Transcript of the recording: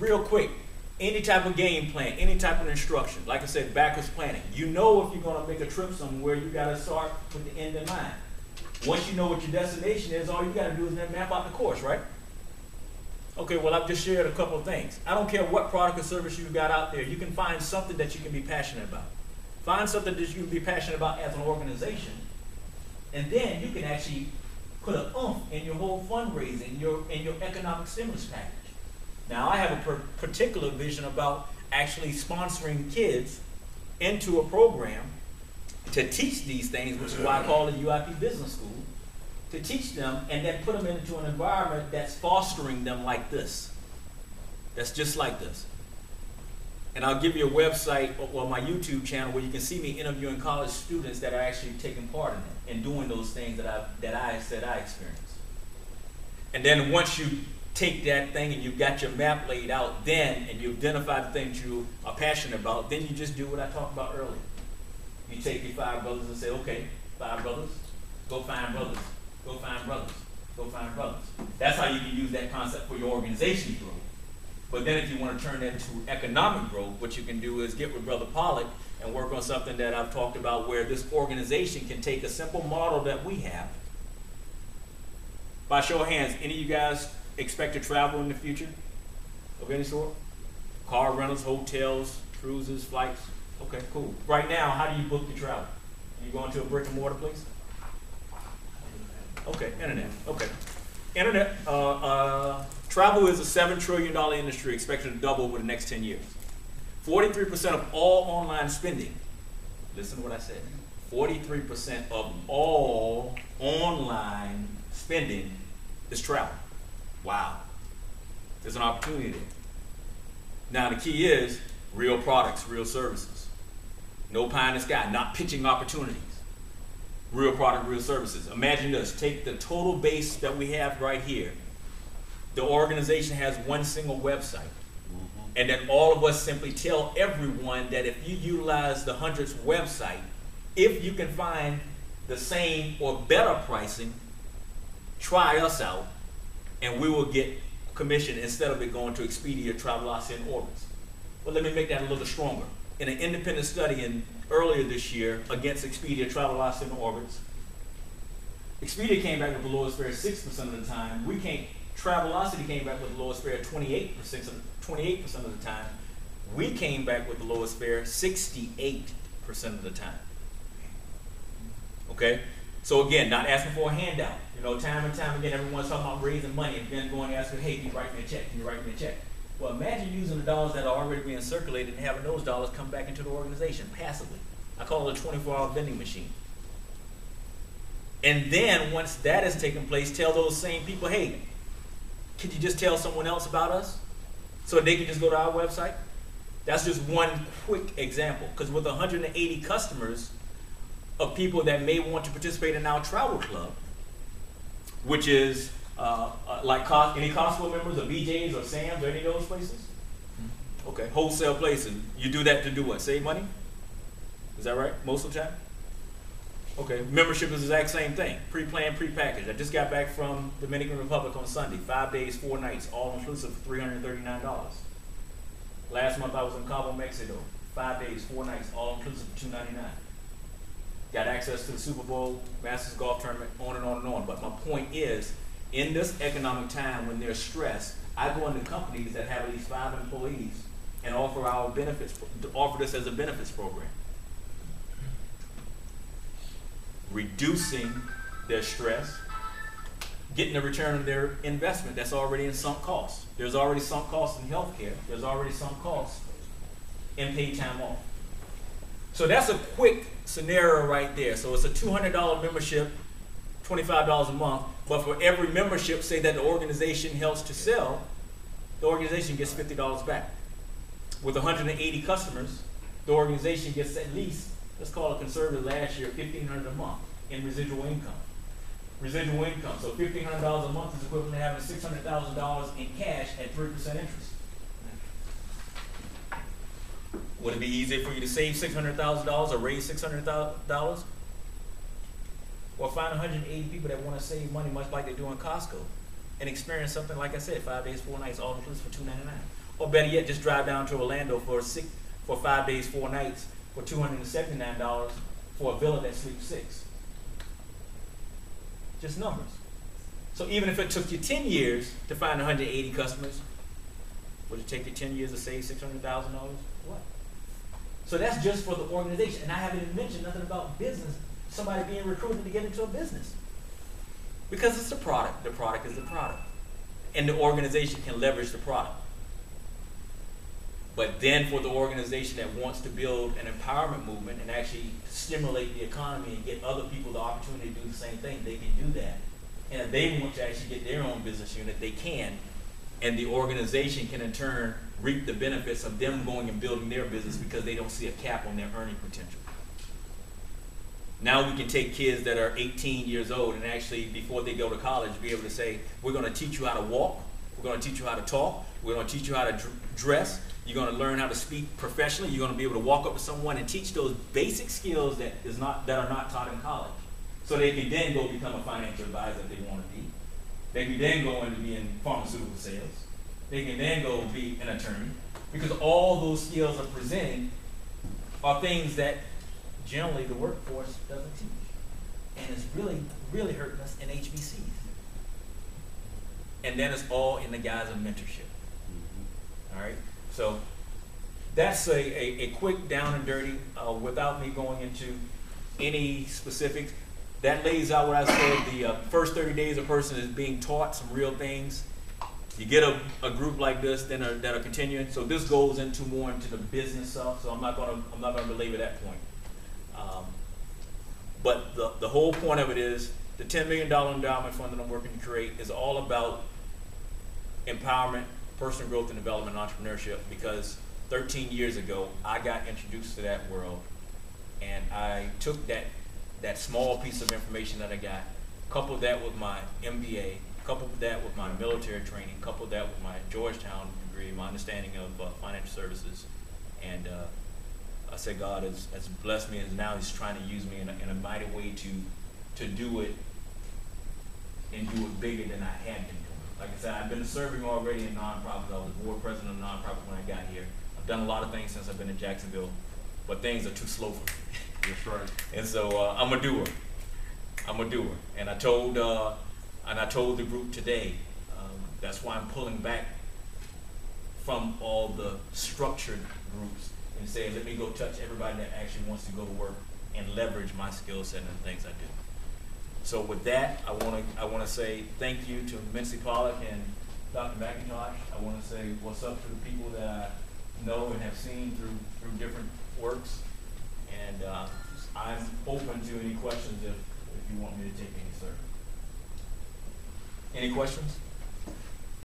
real quick, any type of game plan, any type of instruction, like I said, backwards planning. You know if you're going to make a trip somewhere, you got to start with the end in mind. Once you know what your destination is, all you got to do is then map out the course, right? Okay, well, I've just shared a couple of things. I don't care what product or service you got out there. You can find something that you can be passionate about. Find something that you can be passionate about as an organization, and then you can actually put an oomph in your whole fundraising, in your economic stimulus package. Now, I have a particular vision about actually sponsoring kids into a program to teach these things, which is why I call it UIP Business School, to teach them and then put them into an environment that's fostering them like this. That's just like this. And I'll give you a website or my YouTube channel where you can see me interviewing college students that are actually taking part in it and doing those things that I said I experienced. And then once you take that thing and you've got your map laid out then, and you identify the things you are passionate about, then you just do what I talked about earlier. You take your 5 brothers and say, okay, 5 brothers, go find brothers, go find brothers, go find brothers. That's how you can use that concept for your organization growth. But then if you want to turn that into economic growth, what you can do is get with Brother Pollock and work on something that I've talked about, where this organization can take a simple model that we have. By show of hands, any of you guys expect to travel in the future of any sort? Car rentals, hotels, cruises, flights? Okay, cool. Right now, how do you book your travel? You going to a brick and mortar place? Okay, internet. Okay. Internet, travel is a $7 trillion industry expected to double over the next 10 years. 43% of all online spending, listen to what I said, 43% of all online spending is travel. Wow. There's an opportunity there. Now the key is real products, real services. No pie in the sky, not pitching opportunities. Real product, real services. Imagine this, take the total base that we have right here. The organization has one single website. And then all of us simply tell everyone that if you utilize the Hundreds website, if you can find the same or better pricing, try us out, and we will get commission instead of it going to Expedia, Travelocity, and Orbitz. But let me make that a little stronger. In an independent study earlier this year against Expedia, Travelocity, and Orbitz, Expedia came back with the lowest fare 6% of the time. Travelocity came back with the lowest fare 28% of the time. We came back with the lowest fare 68% of the time. Okay? So again, not asking for a handout. You know, time and time again, everyone's talking about raising money and then going and asking, hey, can you write me a check? Can you write me a check? Well, imagine using the dollars that are already being circulated and having those dollars come back into the organization passively. I call it a 24-hour vending machine. And then once that has taken place, tell those same people, hey, could you just tell someone else about us so they can just go to our website? That's just one quick example, because with 180 customers of people that may want to participate in our travel club, which is like any Costco members or BJ's or Sam's or any of those places? Okay, wholesale places. You do that to do what? Save money? Is that right? Most of the time? Okay, membership is the exact same thing. Pre-planned, pre-packaged. I just got back from Dominican Republic on Sunday. 5 days, 4 nights, all inclusive for $339. Last month I was in Cabo, Mexico. 5 days, 4 nights, all inclusive for $299. Got access to the Super Bowl, Masters Golf Tournament, on and on and on. But my point is, in this economic time when there's stress, I go into companies that have at least 5 employees and offer this as a benefits program. Reducing their stress, getting the return on their investment that's already in sunk costs. There's already sunk costs in healthcare. There's already sunk costs in paid time off. So that's a quick scenario right there. So it's a $200 membership, $25 a month, but for every membership, say that the organization helps to sell, the organization gets $50 back. With 180 customers, the organization gets at least, let's call it conservative last year, $1,500 a month in residual income. Residual income, so $1,500 a month is equivalent to having $600,000 in cash at 3% interest. Would it be easier for you to save $600,000 or raise $600,000? Or find 180 people that want to save money much like they do in Costco and experience something like I said, 5 days, 4 nights, all inclusive for $299. Or better yet, just drive down to Orlando for 5 days, 4 nights for $279 for a villa that sleeps 6. Just numbers. So even if it took you 10 years to find 180 customers, would it take you 10 years to save $600,000? What? So that's just for the organization. And I haven't even mentioned nothing about business, somebody being recruited to get into a business. Because it's the product. The product is the product. And the organization can leverage the product. But then for the organization that wants to build an empowerment movement and actually stimulate the economy and get other people the opportunity to do the same thing, they can do that. And if they want to actually get their own business unit, they can. And the organization can in turn reap the benefits of them going and building their business because they don't see a cap on their earning potential. Now we can take kids that are 18 years old and actually, before they go to college, be able to say, we're going to teach you how to walk, we're going to teach you how to talk, we're going to teach you how to dress, you're going to learn how to speak professionally, you're going to be able to walk up to someone and teach those basic skills that are not taught in college. So they can then go become a financial advisor if they want to be. They can then go into be in pharmaceutical sales. They can then go be an attorney. Because all those skills are presenting are things that generally the workforce doesn't teach. And it's really, really hurting us in HBCs. And then it's all in the guise of mentorship. All right? So that's a quick down and dirty without me going into any specifics. That lays out what I said, the first 30 days a person is being taught some real things. You get a group like this then that are continuing. So this goes into more into the business stuff. So I'm not gonna belabor that point. But the whole point of it is the $10 million endowment fund that I'm working to create is all about empowerment, personal growth and development, and entrepreneurship. Because 13 years ago I got introduced to that world, and I took that small piece of information that I got, coupled that with my MBA, coupled that with my military training, coupled that with my Georgetown degree, my understanding of financial services, and I said God has blessed me, and now He's trying to use me in a mighty way to do it and do it bigger than I had been doing. Like I said, I've been serving already in nonprofits. I was board president of a nonprofit when I got here. I've done a lot of things since I've been in Jacksonville, but things are too slow for me. That's right. And so I'm a doer. I'm a doer. And I told the group today, that's why I'm pulling back from all the structured groups and saying, let me go touch everybody that actually wants to go to work and leverage my skill set and the things I do. So with that, I want to say thank you to Mincy Pollock and Dr. McIntosh. I want to say what's up to the people that I know and have seen through different works. And I'm open to any questions if you want me to take any, sir. Any questions?